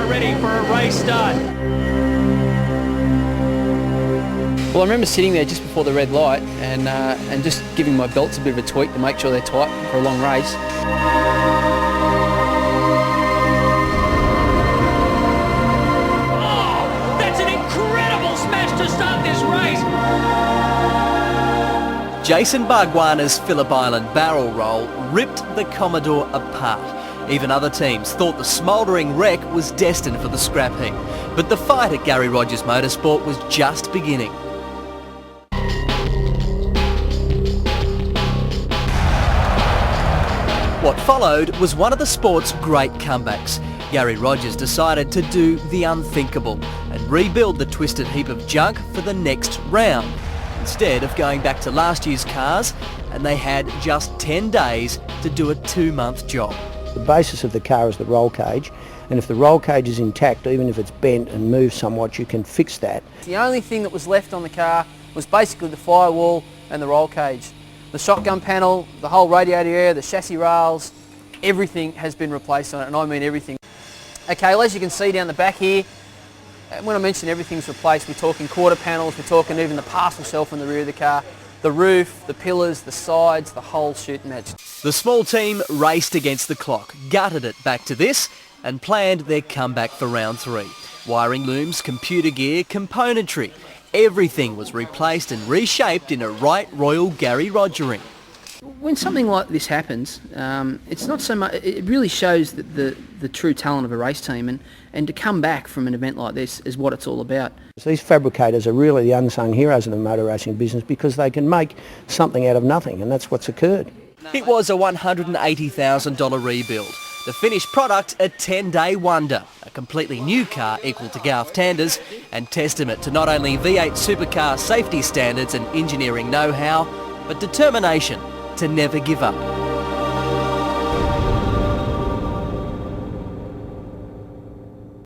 car ready for a race start. Well, I remember sitting there just before the red light and just giving my belts a bit of a tweak to make sure they're tight for a long race. Oh, that's an incredible smash to start this race. Jason Bargwanna's Phillip Island barrel roll ripped the Commodore apart. Even other teams thought the smouldering wreck was destined for the scrap heap. But the fight at Garry Rogers Motorsport was just beginning. What followed was one of the sport's great comebacks. Garry Rogers decided to do the unthinkable and rebuild the twisted heap of junk for the next round, instead of going back to last year's cars, and they had just 10 days to do a 2-month job. The basis of the car is the roll cage, and if the roll cage is intact, even if it's bent and moved somewhat, you can fix that. The only thing that was left on the car was basically the firewall and the roll cage. The shotgun panel, the whole radiator area, the chassis rails, everything has been replaced on it, and I mean everything. Okay, well, as you can see down the back here, when I mention everything's replaced, we're talking quarter panels, we're talking even the parcel shelf in the rear of the car, the roof, the pillars, the sides, the whole shooting match. The small team raced against the clock, gutted it back to this, and planned their comeback for round 3. Wiring looms, computer gear, componentry. Everything was replaced and reshaped in a right royal Garry Rogering. When something like this happens, it's not so much, it really shows the true talent of a race team, and to come back from an event like this is what it's all about. These fabricators are really the unsung heroes of the motor racing business because they can make something out of nothing, and that's what's occurred. It was a $180,000 rebuild. The finished product, a 10-day wonder. A completely new car equal to Garth Tander's and testament to not only V8 supercar safety standards and engineering know-how, but determination to never give up.